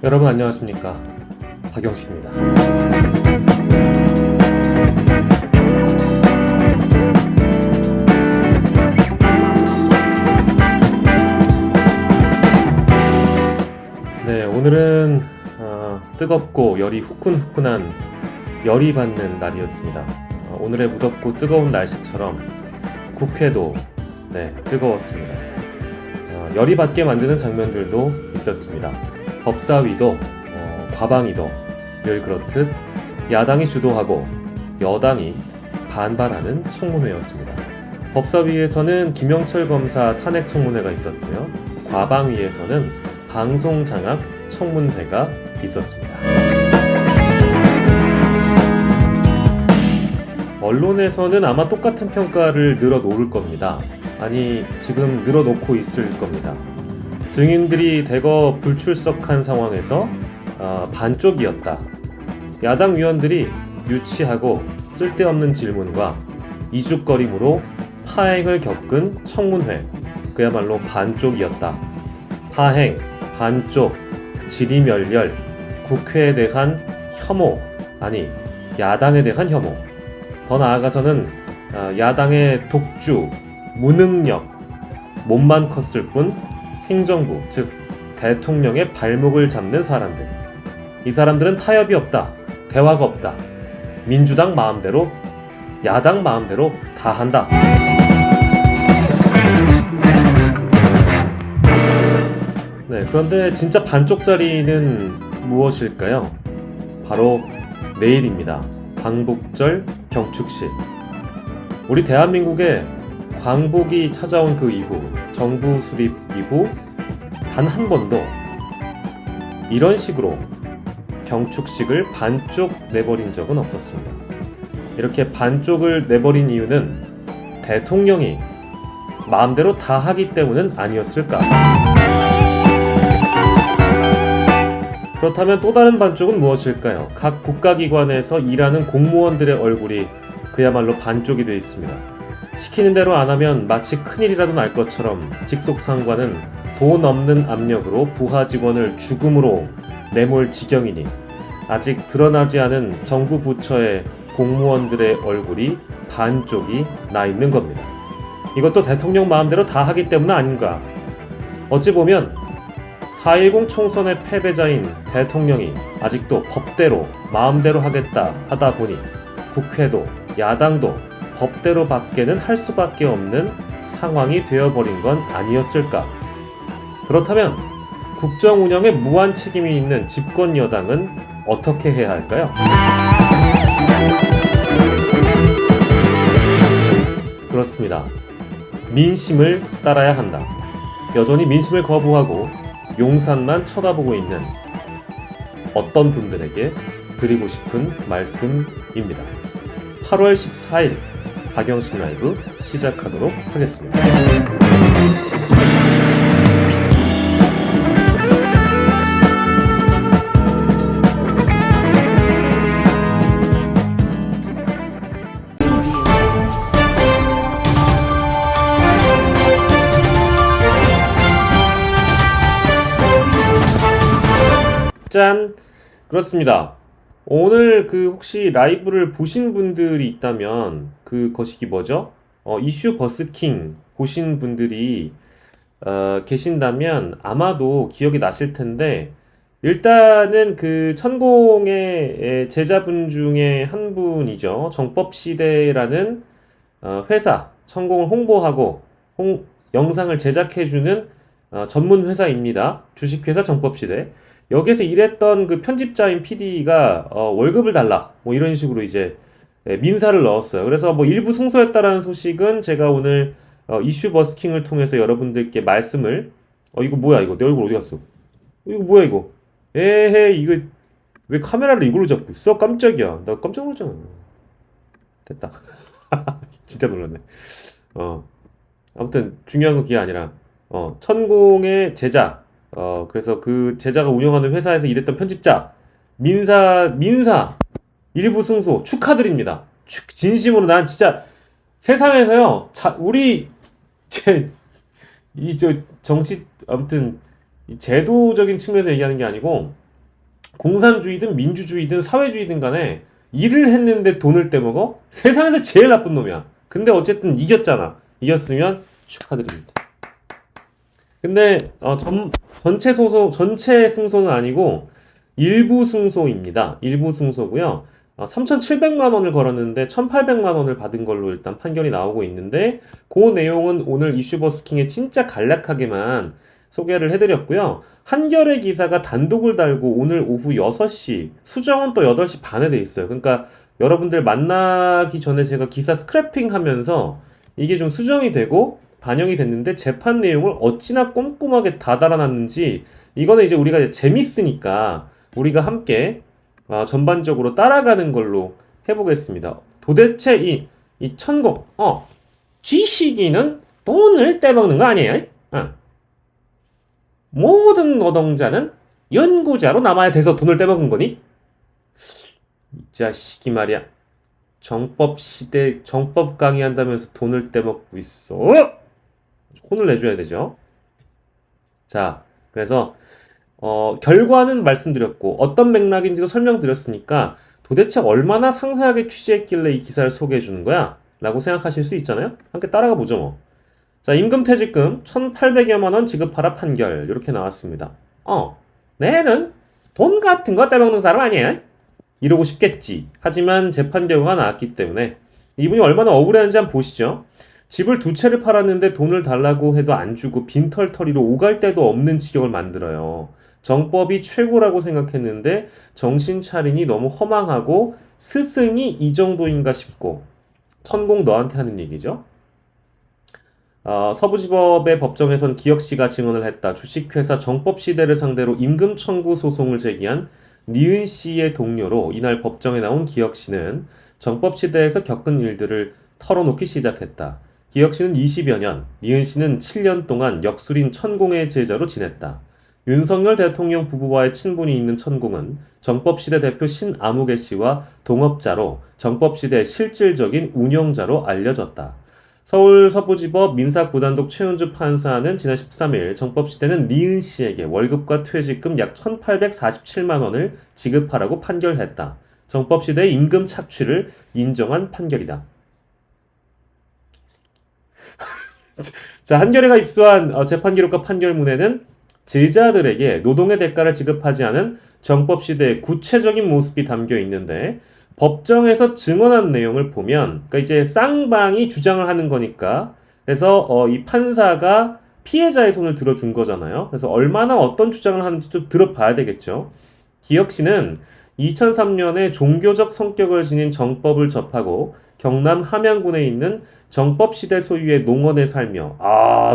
여러분 안녕하십니까, 박영식입니다. 네, 오늘은 뜨겁고 열이 후끈후끈한 열이 받는 날이었습니다. 오늘의 무덥고 뜨거운 날씨처럼 국회도 뜨거웠습니다. 열이 받게 만드는 장면들도 있었습니다. 법사위도 과방위도 늘 그렇듯 야당이 주도하고 여당이 반발하는 청문회였습니다. 법사위에서는 김영철 검사 탄핵 청문회가 있었고요. 과방위에서는 방송장악 청문회가 있었습니다. 언론에서는 아마 똑같은 평가를 늘어놓을 겁니다. 아니, 지금 늘어놓고 있을 겁니다. 증인들이 대거 불출석한 상황에서 반쪽이었다. 야당 위원들이 유치하고 쓸데없는 질문과 이죽거림으로 파행을 겪은 청문회, 그야말로 반쪽이었다. 파행, 반쪽, 지리멸렬, 국회에 대한 혐오, 아니 야당에 대한 혐오, 더 나아가서는 야당의 독주, 무능력, 몸만 컸을 뿐 행정부, 즉 대통령의 발목을 잡는 사람들. 이 사람들은 타협이 없다, 대화가 없다. 민주당 마음대로, 야당 마음대로 다 한다. 그런데 진짜 반쪽짜리는 무엇일까요? 바로 내일입니다. 광복절 경축식. 우리 대한민국에 광복이 찾아온 그 이후, 정부 수립 이후 단 한 번도 이런 식으로 경축식을 반쪽 내버린 적은 없었습니다. 이렇게 반쪽을 내버린 이유는 대통령이 마음대로 다 하기 때문은 아니었을까? 그렇다면 또 다른 반쪽은 무엇일까요? 각 국가기관에서 일하는 공무원들의 얼굴이 그야말로 반쪽이 되어 있습니다. 시키는 대로 안 하면 마치 큰일이라도 날 것처럼 직속상관은 돈 없는 압력으로 부하 직원을 죽음으로 내몰 지경이니 아직 드러나지 않은 정부 부처의 공무원들의 얼굴이 반쪽이 나 있는 겁니다. 이것도 대통령 마음대로 다 하기 때문 아닌가? 어찌 보면 4.10 총선의 패배자인 대통령이 아직도 법대로 마음대로 하겠다 하다 보니 국회도 야당도 법대로 밖에는 할 수밖에 없는 상황이 되어버린 건 아니었을까? 그렇다면 국정 운영에 무한 책임이 있는 집권 여당은 어떻게 해야 할까요? 그렇습니다. 민심을 따라야 한다. 여전히 민심을 거부하고 용산만 쳐다보고 있는 어떤 분들에게 드리고 싶은 말씀입니다. 8월 14일 박영식 라이브 시작하도록 하겠습니다. 짠! 그렇습니다. 오늘 혹시 라이브를 보신 분들이 있다면 그것이 뭐죠? 이슈 버스킹 보신 분들이 계신다면 아마도 기억이 나실 텐데, 일단은 천공의 제자분 중에 한 분이죠. 정법시대라는 회사, 천공을 홍보하고 영상을 제작해주는 전문 회사입니다. 주식회사 정법시대. 여기서 일했던 편집자인 PD가 월급을 달라, 이런 식으로 이제 민사를 넣었어요. 그래서 일부 승소했다라는 소식은 제가 오늘 이슈 버스킹을 통해서 여러분들께 말씀을, 이거 뭐야, 이거 내 얼굴 어디 갔어? 이거 뭐야, 이거? 에헤, 이거 왜 카메라를 이걸로 잡고 있어? 깜짝이야. 나 깜짝 놀랐잖아. 됐다. 진짜 놀랐네. 아무튼 중요한 건 그게 아니라 천공의 제자, 그래서 그 제자가 운영하는 회사에서 일했던 편집자 민사 일부 승소 축하드립니다. 진심으로. 난 진짜 세상에서요, 우리 정치, 아무튼 이 제도적인 측면에서 얘기하는 게 아니고 공산주의든 민주주의든 사회주의든 간에 일을 했는데 돈을 떼먹어? 세상에서 제일 나쁜 놈이야. 근데 어쨌든 이겼잖아. 이겼으면 축하드립니다. 근데 전체 승소는 아니고 일부 승소입니다. 일부 승소고요. 3,700만 원을 걸었는데 1,800만 원을 받은 걸로 일단 판결이 나오고 있는데 그 내용은 오늘 이슈버스킹에 진짜 간략하게만 소개를 해드렸고요. 한겨레 기사가 단독을 달고 오늘 오후 6시, 수정은 또 8시 반에 돼 있어요. 그러니까 여러분들 만나기 전에 제가 기사 스크래핑 하면서 이게 좀 수정이 되고 반영이 됐는데 재판 내용을 어찌나 꼼꼼하게 다 달아놨는지 이거는 이제 우리가 이제 재밌으니까 우리가 함께 전반적으로 따라가는 걸로 해보겠습니다. 도대체 이 천공, 쥐시기는 돈을 떼먹는 거 아니에요? 모든 노동자는 연구자로 남아야 돼서 돈을 떼먹은 거니? 이 자식이 말이야. 정법 시대, 정법 강의한다면서 돈을 떼먹고 있어. 혼을 내줘야 되죠. 자, 그래서 결과는 말씀드렸고 어떤 맥락인지도 설명드렸으니까 도대체 얼마나 상세하게 취재했길래 이 기사를 소개해 주는 거야? 라고 생각하실 수 있잖아요. 함께 따라가 보죠 뭐. 자, 임금퇴직금 1,800여만 원 지급하라 판결 이렇게 나왔습니다. 내는 돈 같은 거 떼먹는 사람 아니에요? 이러고 싶겠지. 하지만 재판 결과가 나왔기 때문에 이분이 얼마나 억울했는지 한번 보시죠. 집을 2채를 팔았는데 돈을 달라고 해도 안 주고 빈털터리로 오갈 데도 없는 지경을 만들어요. 정법이 최고라고 생각했는데 정신 차리니 너무 허망하고 스승이 이 정도인가 싶고 천공 너한테 하는 얘기죠. 서부지법의 법정에선 기혁씨가 증언을 했다. 주식회사 정법시대를 상대로 임금 청구 소송을 제기한 니은씨의 동료로 이날 법정에 나온 기혁씨는 정법시대에서 겪은 일들을 털어놓기 시작했다. 기혁씨는 20여 년, 니은씨는 7년 동안 역술인 천공의 제자로 지냈다. 윤석열 대통령 부부와의 친분이 있는 천공은 정법시대 대표 신아무개씨와 동업자로 정법시대 실질적인 운영자로 알려졌다. 서울 서부지법 민사구단독 최은주 판사는 지난 13일 정법시대는 니은 씨에게 월급과 퇴직금 약 1,847만 원을 지급하라고 판결했다. 정법시대의 임금 착취를 인정한 판결이다. 자, 한겨레가 입수한 재판기록과 판결문에는 제자들에게 노동의 대가를 지급하지 않은 정법시대의 구체적인 모습이 담겨 있는데 법정에서 증언한 내용을 보면, 그러니까 이제 쌍방이 주장을 하는 거니까, 그래서 이 판사가 피해자의 손을 들어준 거잖아요. 그래서 얼마나 어떤 주장을 하는지 좀 들어봐야 되겠죠. 기혁 씨는 2003년에 종교적 성격을 지닌 정법을 접하고 경남 함양군에 있는 정법시대 소유의 농원에 살며,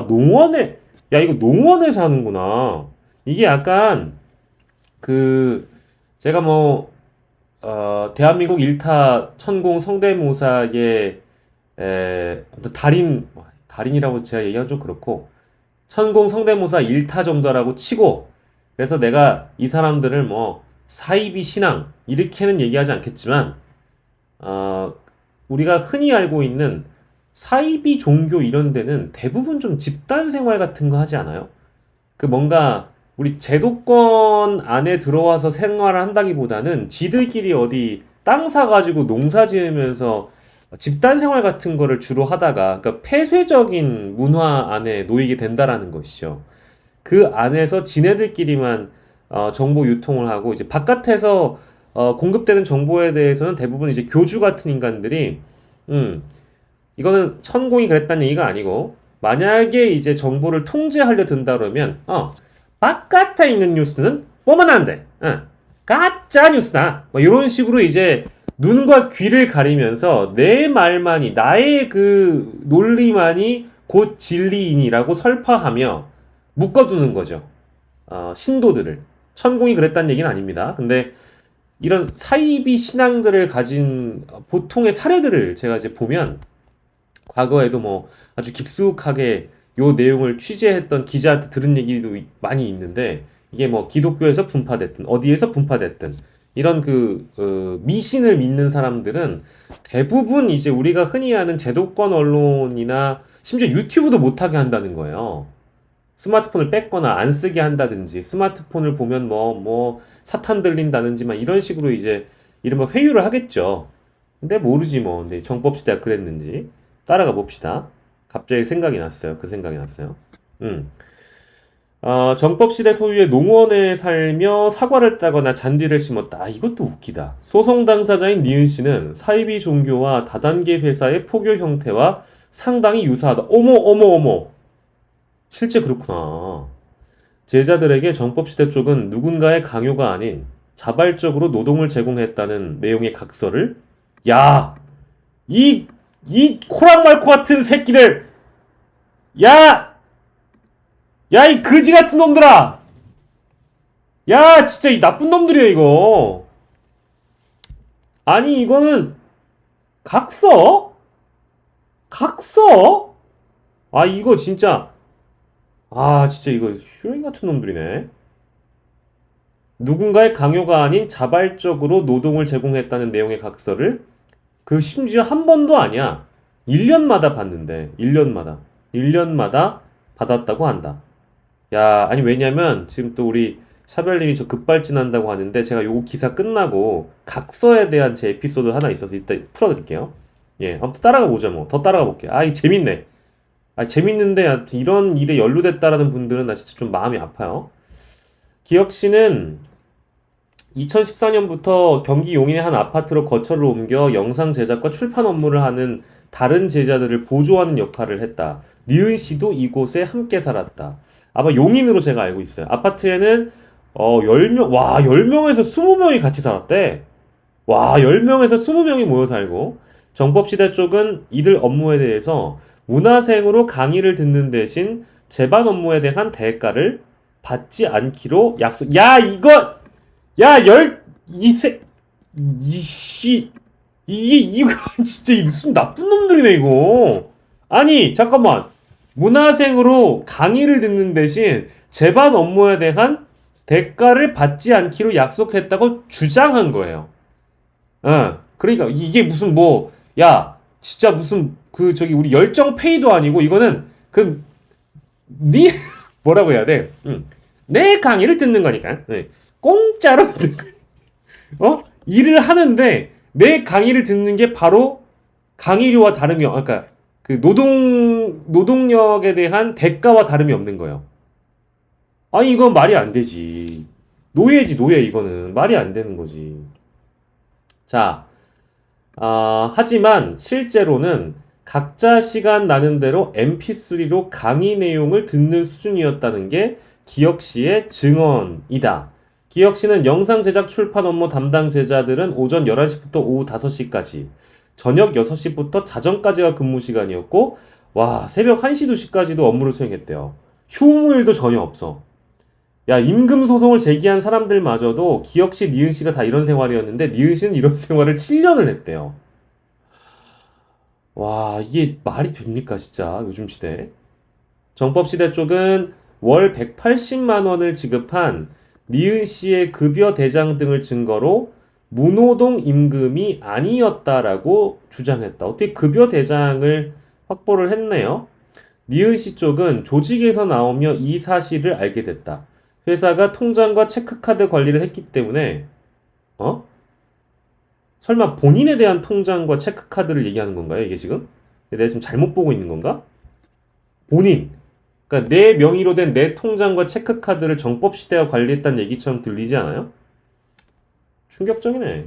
농원에, 야, 이거 농원에 사는구나. 이게 약간 제가 대한민국 1타 천공 성대모사의 달인이라고 제가 얘기하면 좀 그렇고 천공 성대모사 1타 정도라고 치고, 그래서 내가 이 사람들을 사이비 신앙 이렇게는 얘기하지 않겠지만 우리가 흔히 알고 있는 사이비 종교 이런 데는 대부분 좀 집단 생활 같은 거 하지 않아요? 뭔가 우리 제도권 안에 들어와서 생활을 한다기보다는 지들끼리 어디 땅 사가지고 농사 지으면서 집단 생활 같은 거를 주로 하다가, 그러니까 폐쇄적인 문화 안에 놓이게 된다라는 것이죠. 그 안에서 지네들끼리만 정보 유통을 하고, 이제 바깥에서 공급되는 정보에 대해서는 대부분 이제 교주 같은 인간들이 이거는 천공이 그랬다는 얘기가 아니고, 만약에 이제 정보를 통제하려 든다 그러면 바깥에 있는 뉴스는 보면 안 돼. 가짜 뉴스다. 이런 식으로 이제 눈과 귀를 가리면서 내 말만이, 나의 그 논리만이 곧 진리인이라고 설파하며 묶어두는 거죠. 신도들을. 천공이 그랬다는 얘기는 아닙니다. 근데 이런 사이비 신앙들을 가진 보통의 사례들을 제가 이제 보면, 과거에도 아주 깊숙하게 요 내용을 취재했던 기자한테 들은 얘기도 많이 있는데, 이게 기독교에서 분파됐든 어디에서 분파됐든 이런 미신을 믿는 사람들은 대부분 이제 우리가 흔히 아는 제도권 언론이나 심지어 유튜브도 못하게 한다는 거예요. 스마트폰을 뺏거나 안 쓰게 한다든지 스마트폰을 보면 사탄 들린다든지 막 이런 식으로 이제 이른바 회유를 하겠죠. 근데 모르지 뭐. 근데 정법시대가 그랬는지 따라가 봅시다. 갑자기 생각이 났어요. 그 생각이 났어요. 음. 정법시대 소유의 농원에 살며 사과를 따거나 잔디를 심었다. 이것도 웃기다. 소송 당사자인 니은 씨는 사이비 종교와 다단계 회사의 포교 형태와 상당히 유사하다. 어머, 어머, 어머. 실제 그렇구나. 제자들에게 정법시대 쪽은 누군가의 강요가 아닌 자발적으로 노동을 제공했다는 내용의 각서를 야! 이 코랑말코 같은 새끼들! 야! 야, 이 거지 같은 놈들아! 야, 진짜 이 나쁜 놈들이야, 이거. 아니, 이거는 각서? 각서? 아, 이거 진짜. 아, 진짜 이거 슈링 같은 놈들이네. 누군가의 강요가 아닌 자발적으로 노동을 제공했다는 내용의 각서를 심지어 한 번도 아니야. 1년마다 받는데. 1년마다. 1년마다 받았다고 한다. 야, 아니 왜냐면 지금 또 우리 샤벨님이 저 급발진한다고 하는데 제가 요거 기사 끝나고 각서에 대한 제 에피소드 하나 있어서 이따 풀어드릴게요. 예, 아무튼 따라가 보자 뭐. 더 따라가 볼게요. 아, 이 재밌네. 아, 재밌는데 이런 일에 연루됐다라는 분들은 나 진짜 좀 마음이 아파요. 기혁 씨는 2014년부터 경기 용인의 한 아파트로 거처를 옮겨 영상 제작과 출판 업무를 하는 다른 제자들을 보조하는 역할을 했다. 니은 씨도 이곳에 함께 살았다. 아마 용인으로 제가 알고 있어요. 아파트에는 10명, 와, 10명에서 20명이 같이 살았대. 와, 10명에서 20명이 모여 살고 정법시대 쪽은 이들 업무에 대해서 문화생으로 강의를 듣는 대신 제반 업무에 대한 대가를 받지 않기로 약속. 야, 이거 야, 이거 진짜 이 무슨 나쁜 놈들이네, 이거. 아니, 잠깐만. 문화생으로 강의를 듣는 대신 제반 업무에 대한 대가를 받지 않기로 약속했다고 주장한 거예요. 그러니까 이게 무슨 야, 진짜 무슨 우리 열정 페이도 아니고 이거는 니 뭐라고 해야 돼? 내 강의를 듣는 거니까. 네. 공짜로 듣는 거. 일을 하는데 내 강의를 듣는 게 바로 강의료와 다름이 그러니까 노동력에 대한 대가와 다름이 없는 거예요. 아니 이건 말이 안 되지. 노예지 노예 이거는 말이 안 되는 거지. 자, 하지만 실제로는 각자 시간 나는 대로 MP3로 강의 내용을 듣는 수준이었다는 게 기혁 씨의 증언이다. 기혁 씨는 영상 제작 출판 업무 담당 제자들은 오전 11시부터 오후 5시까지, 저녁 6시부터 자정까지가 근무 시간이었고, 와, 새벽 1시, 2시까지도 업무를 수행했대요. 휴무일도 전혀 없어. 야, 임금 소송을 제기한 사람들마저도 기혁 씨, 니은 씨가 다 이런 생활이었는데, 니은 씨는 이런 생활을 7년을 했대요. 와, 이게 말이 됩니까, 진짜, 요즘 시대. 정법시대 쪽은 월 180만 원을 지급한 니은 씨의 급여 대장 등을 증거로 무노동 임금이 아니었다라고 주장했다. 어떻게 급여 대장을 확보를 했네요. 니은 씨 쪽은 조직에서 나오며 이 사실을 알게 됐다. 회사가 통장과 체크카드 관리를 했기 때문에 설마 본인에 대한 통장과 체크카드를 얘기하는 건가요? 이게 지금? 내가 지금 잘못 보고 있는 건가? 본인. 그러니까 내 명의로 된 내 통장과 체크카드를 정법시대가 관리했다는 얘기처럼 들리지 않아요? 충격적이네.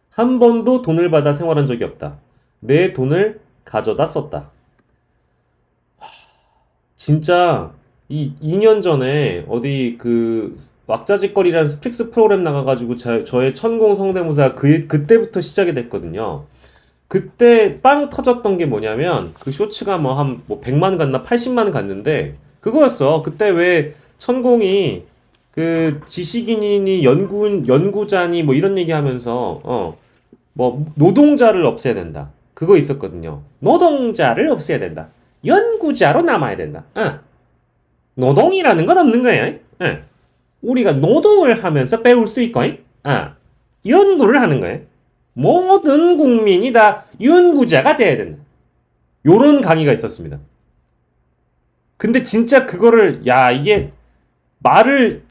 한 번도 돈을 받아 생활한 적이 없다. 내 돈을 가져다 썼다. 진짜 이 2년 전에 어디 왁자지껄이라는 스픽스 프로그램 나가가지고 저의 천공 성대모사 그때부터 시작이 됐거든요. 그때 빵 터졌던 게 뭐냐면 그 쇼츠가 100만 갔나 80만 갔는데 그거였어. 그때 왜 천공이 지식인이니 연구자니 이런 얘기 하면서 노동자를 없애야 된다. 그거 있었거든요. 노동자를 없애야 된다. 연구자로 남아야 된다. 노동이라는 건 없는 거예요. 우리가 노동을 하면서 배울 수 있고, 연구를 하는 거예요. 모든 국민이 다 연구자가 돼야 된다. 요런 강의가 있었습니다. 근데 진짜 그거를, 야, 이게 말을,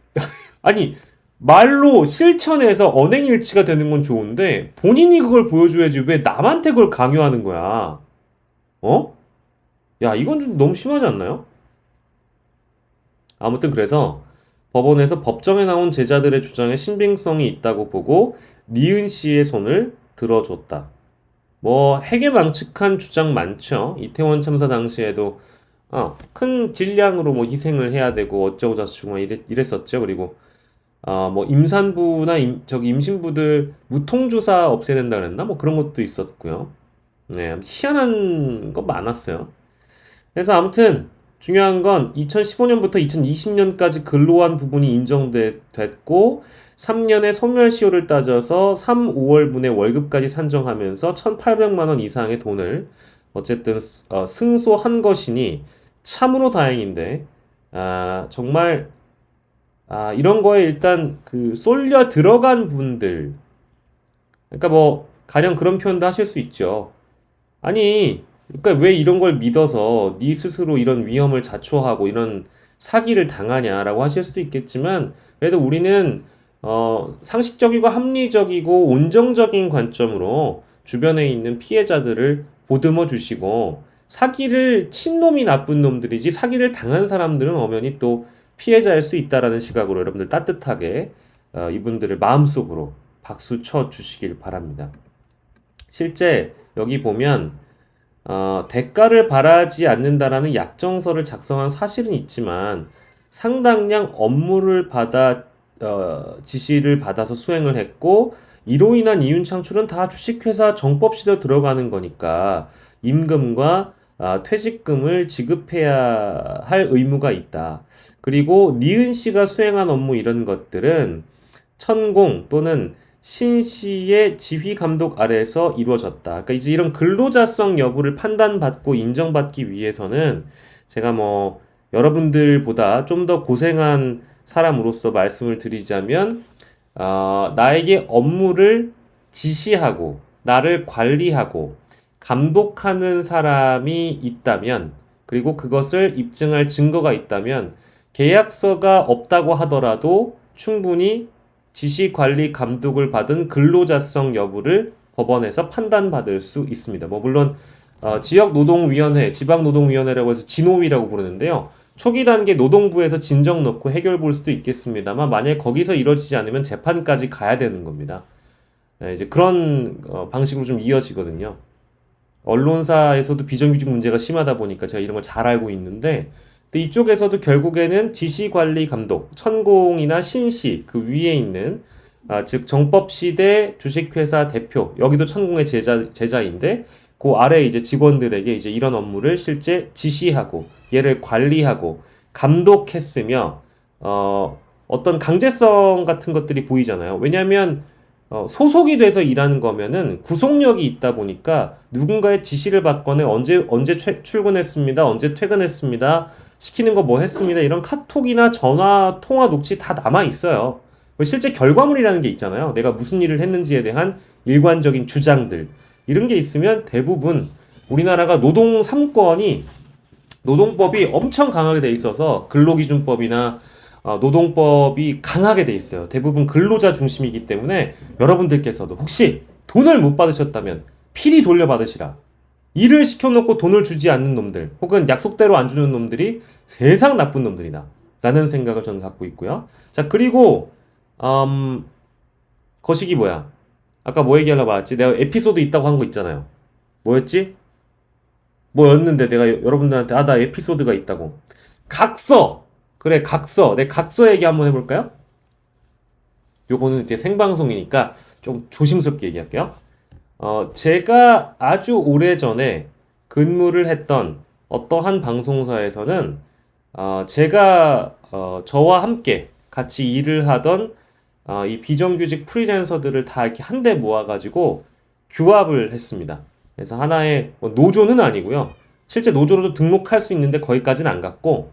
아니, 말로 실천해서 언행일치가 되는 건 좋은데, 본인이 그걸 보여줘야지 왜 남한테 그걸 강요하는 거야? 어? 야, 이건 좀 너무 심하지 않나요? 아무튼 그래서 법원에서 법정에 나온 제자들의 주장에 신빙성이 있다고 보고 니은 씨의 손을 들어줬다. 뭐 해괴망측한 주장 많죠. 이태원 참사 당시에도 큰 질량으로 뭐 희생을 해야 되고 어쩌고 저쩌고 막 이랬었죠. 그리고 뭐 임산부나 저기 임신부들 무통주사 없애야 된다 그랬나? 뭐 그런 것도 있었고요. 네, 희한한 거 많았어요. 그래서 아무튼 중요한 건 2015년부터 2020년까지 근로한 부분이 인정됐고 3년의 소멸시효를 따져서 3, 5월분의 월급까지 산정하면서 1,800만 원 이상의 돈을 어쨌든 승소한 것이니 참으로 다행인데 정말 이런 거에 일단 그 쏠려 들어간 분들 그러니까 뭐 가령 그런 표현도 하실 수 있죠. 아니, 그러니까 왜 이런 걸 믿어서 네 스스로 이런 위험을 자초하고 이런 사기를 당하냐라고 하실 수도 있겠지만 그래도 우리는 상식적이고 합리적이고 온정적인 관점으로 주변에 있는 피해자들을 보듬어 주시고 사기를 친 놈이 나쁜 놈들이지 사기를 당한 사람들은 엄연히 또 피해자일 수 있다라는 시각으로 여러분들 따뜻하게 이분들을 마음속으로 박수 쳐 주시길 바랍니다. 실제 여기 보면 대가를 바라지 않는다라는 약정서를 작성한 사실은 있지만 상당량 업무를 지시를 받아서 수행을 했고 이로 인한 이윤 창출은 다 주식회사 정법시대로 들어가는 거니까 임금과 퇴직금을 지급해야 할 의무가 있다. 그리고 니은 씨가 수행한 업무 이런 것들은 천공 또는 신씨의 지휘 감독 아래에서 이루어졌다. 그러니까 이제 이런 근로자성 여부를 판단받고 인정받기 위해서는 제가 뭐 여러분들보다 좀 더 고생한 사람으로서 말씀을 드리자면 나에게 업무를 지시하고 나를 관리하고 감독하는 사람이 있다면 그리고 그것을 입증할 증거가 있다면 계약서가 없다고 하더라도 충분히 지시 관리 감독을 받은 근로자성 여부를 법원에서 판단받을 수 있습니다. 뭐 물론 지역노동위원회, 지방노동위원회라고 해서 진노위라고 부르는데요. 초기 단계 노동부에서 진정 넣고 해결 볼 수도 있겠습니다만 만약에 거기서 이루어지지 않으면 재판까지 가야 되는 겁니다. 이제 그런 방식으로 좀 이어지거든요. 언론사에서도 비정규직 문제가 심하다 보니까 제가 이런 걸 잘 알고 있는데 근데 이쪽에서도 결국에는 지시관리 감독, 천공이나 신시 그 위에 있는 즉 정법시대 주식회사 대표 여기도 천공의 제자인데 그 아래 이제 직원들에게 이제 이런 업무를 실제 지시하고 얘를 관리하고 감독했으며 어떤 강제성 같은 것들이 보이잖아요. 왜냐하면 소속이 돼서 일하는 거면은 구속력이 있다 보니까 누군가의 지시를 받거나 언제 출근했습니다. 언제 퇴근했습니다. 시키는 거 뭐 했습니다. 이런 카톡이나 전화 통화 녹취 다 남아 있어요. 실제 결과물이라는 게 있잖아요. 내가 무슨 일을 했는지에 대한 일관적인 주장들. 이런 게 있으면 대부분 우리나라가 노동 3권이 노동법이 엄청 강하게 돼 있어서 근로기준법이나 노동법이 강하게 돼 있어요. 대부분 근로자 중심이기 때문에 여러분들께서도 혹시 돈을 못 받으셨다면 필히 돌려받으시라. 일을 시켜놓고 돈을 주지 않는 놈들 혹은 약속대로 안 주는 놈들이 세상 나쁜 놈들이다. 라는 생각을 저는 갖고 있고요. 자 그리고 거시기 뭐야? 아까 뭐 얘기하려고 했지? 내가 에피소드 있다고 한 거 있잖아요. 뭐였지? 뭐였는데 내가 여러분들한테 나 에피소드가 있다고. 각서! 그래 각서. 내 각서 얘기 한번 해볼까요? 요거는 이제 생방송이니까 좀 조심스럽게 얘기할게요. 제가 아주 오래전에 근무를 했던 어떠한 방송사에서는 제가 저와 함께 같이 일을 하던 이 비정규직 프리랜서들을 다 이렇게 한데 모아가지고 규합을 했습니다. 그래서 하나의 뭐 노조는 아니고요. 실제 노조로도 등록할 수 있는데 거기까지는 안 갔고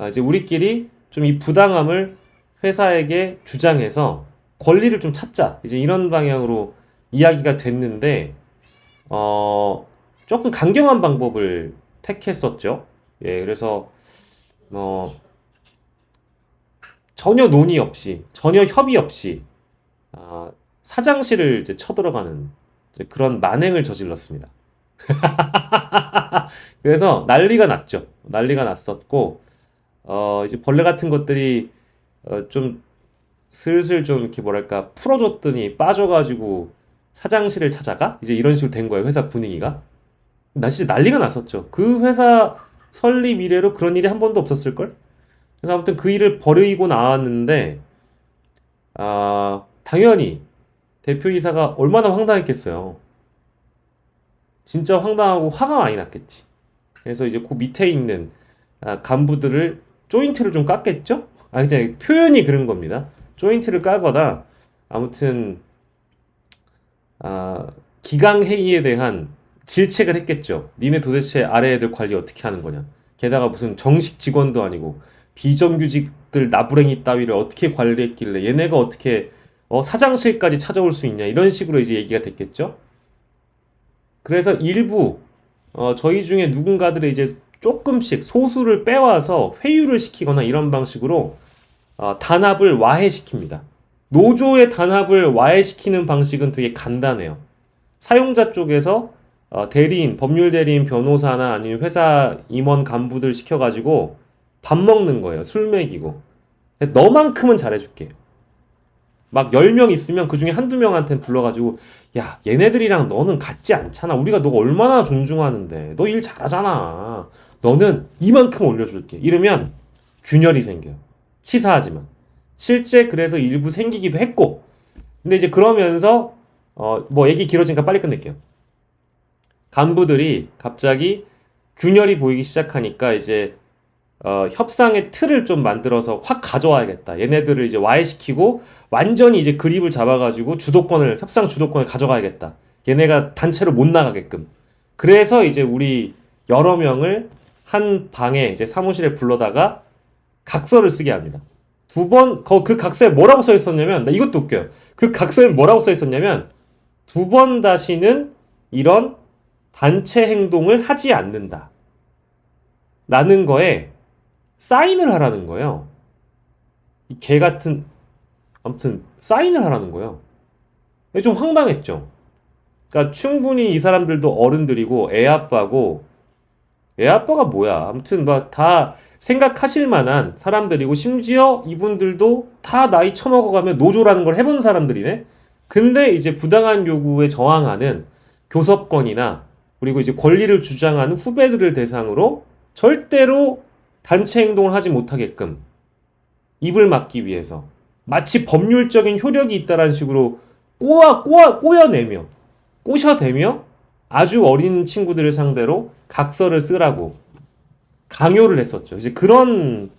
이제 우리끼리 좀 이 부당함을 회사에게 주장해서 권리를 좀 찾자. 이제 이런 방향으로 이야기가 됐는데 조금 강경한 방법을 택했었죠. 예, 그래서 뭐 전혀 논의 없이, 전혀 협의 없이 아, 사장실을 이제 쳐들어가는 이제 그런 만행을 저질렀습니다. 그래서 난리가 났죠. 난리가 났었고, 이제 벌레 같은 것들이 좀 슬슬 좀 이렇게 뭐랄까 풀어줬더니 빠져가지고 사장실을 찾아가? 이제 이런 식으로 된 거예요. 회사 분위기가. 나 진짜 난리가 났었죠. 그 회사 설립 이래로 그런 일이 한 번도 없었을걸? 그래서 아무튼 그 일을 벌이고 나왔는데, 당연히 대표이사가 얼마나 황당했겠어요. 진짜 황당하고 화가 많이 났겠지. 그래서 이제 그 밑에 있는 간부들을 조인트를 좀 깠겠죠? 그냥 표현이 그런 겁니다. 조인트를 까거나 아무튼 아, 기강 회의에 대한 질책을 했겠죠. 니네 도대체 아래 애들 관리 어떻게 하는 거냐? 게다가 무슨 정식 직원도 아니고 비정규직들 나부랭이 따위를 어떻게 관리했길래 얘네가 어떻게 사장실까지 찾아올 수 있냐? 이런 식으로 이제 얘기가 됐겠죠. 그래서 일부 저희 중에 누군가들이 이제 조금씩 소수를 빼와서 회유를 시키거나 이런 방식으로 단합을 와해시킵니다. 노조의 단합을 와해시키는 방식은 되게 간단해요. 사용자 쪽에서 대리인, 법률 대리인, 변호사나 아니면 회사 임원 간부들 시켜가지고 밥 먹는 거예요. 술 먹이고. 그래서 너만큼은 잘해줄게. 막 10명 있으면 그 중에 한두 명한테는 불러가지고 야, 얘네들이랑 너는 같지 않잖아. 우리가 너 얼마나 존중하는데. 너 일 잘하잖아. 너는 이만큼 올려줄게. 이러면 균열이 생겨요. 치사하지만. 실제 그래서 일부 생기기도 했고. 근데 이제 그러면서 뭐 얘기 길어지니까 빨리 끝낼게요. 간부들이 갑자기 균열이 보이기 시작하니까 이제 협상의 틀을 좀 만들어서 확 가져와야겠다. 얘네들을 이제 와해시키고 완전히 이제 그립을 잡아가지고 협상 주도권을 가져가야겠다. 얘네가 단체로 못 나가게끔. 그래서 이제 우리 여러 명을 한 방에 이제 사무실에 불러다가 각서를 쓰게 합니다. 두 번, 그 각서에 뭐라고 써 있었냐면, 나 이것도 웃겨요. 그 각서에 뭐라고 써 있었냐면, 두 번 다시는 이런 단체 행동을 하지 않는다. 라는 거에 사인을 하라는 거예요. 이 개 같은, 아무튼, 사인을 하라는 거예요. 좀 황당했죠. 그러니까 충분히 이 사람들도 어른들이고, 애 아빠가 뭐야. 아무튼, 막 다 생각하실 만한 사람들이고, 심지어 이분들도 다 나이 처먹어가면 노조라는 걸 해본 사람들이네? 근데 이제 부당한 요구에 저항하는 교섭권이나, 그리고 이제 권리를 주장하는 후배들을 대상으로 절대로 단체 행동을 하지 못하게끔 입을 막기 위해서 마치 법률적인 효력이 있다라는 식으로 꼬여내며 꼬셔대며 아주 어린 친구들을 상대로 각서를 쓰라고 강요를 했었죠. 이제 그런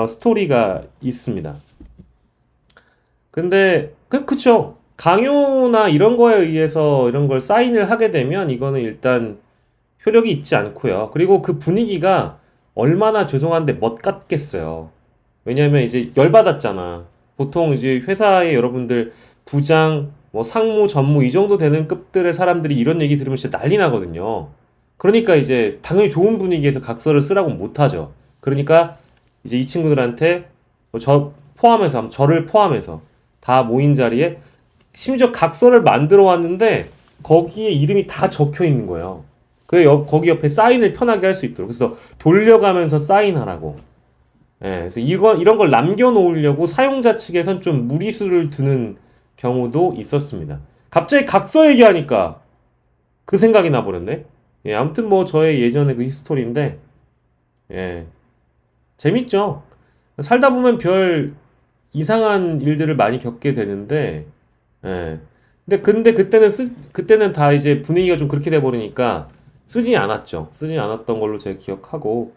스토리가 있습니다. 근데 그쵸. 강요나 이런 거에 의해서 이런 걸 사인을 하게 되면 이거는 일단 효력이 있지 않고요. 그리고 그 분위기가 얼마나 죄송한데 멋 같겠어요. 왜냐면 이제 열받았잖아. 보통 이제 회사에 여러분들 부장, 뭐 상무, 전무 이 정도 되는 급들의 사람들이 이런 얘기 들으면 진짜 난리 나거든요. 그러니까 이제 당연히 좋은 분위기에서 각서를 쓰라고 못하죠. 그러니까 이제 이 친구들한테 저를 포함해서 다 모인 자리에 심지어 각서를 만들어 왔는데 거기에 이름이 다 적혀 있는 거예요. 거기 옆에 사인을 편하게 할 수 있도록. 그래서 돌려가면서 사인하라고. 예, 그래서 이런 걸 남겨놓으려고 사용자 측에선 좀 무리수를 두는 경우도 있었습니다. 갑자기 각서 얘기하니까 그 생각이 나버렸네. 예, 아무튼 뭐 저의 예전의 그 히스토리인데, 예, 재밌죠? 살다 보면 별 이상한 일들을 많이 겪게 되는데, 예. 근데 그때는 다 이제 분위기가 좀 그렇게 돼 버리니까 쓰지 않았죠. 쓰지 않았던 걸로 제가 기억하고.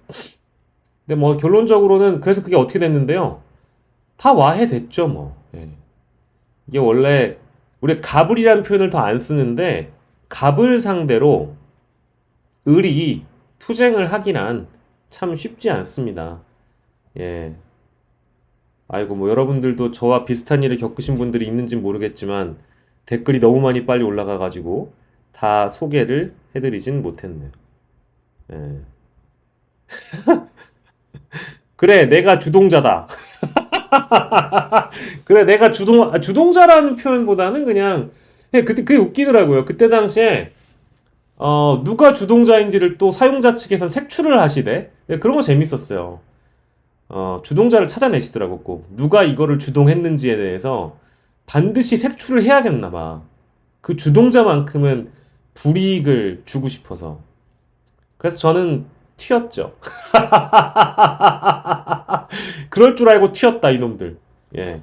근데 뭐 결론적으로는 그래서 그게 어떻게 됐는데요. 다 와해됐죠, 뭐. 예. 이게 원래 우리 갑을이라는 표현을 더 안 쓰는데 갑을 상대로 을이 투쟁을 하기란 참 쉽지 않습니다. 예. 아이고, 뭐 여러분들도 저와 비슷한 일을 겪으신 분들이 있는지 모르겠지만 댓글이 너무 많이 빨리 올라가가지고 다 소개를 해드리진 못했네요. 예. 그래, 내가 주동자다. 그래, 내가 주동자라는 표현보다는 그냥 그게 웃기더라고요. 그때 당시에, 누가 주동자인지를 또 사용자 측에선 색출을 하시대. 그런 거 재밌었어요. 주동자를 찾아내시더라고, 꼭. 누가 이거를 주동했는지에 대해서 반드시 색출을 해야겠나 봐. 그 주동자만큼은 불이익을 주고 싶어서. 그래서 저는 튀었죠. 그럴 줄 알고 튀었다, 이놈들. 예.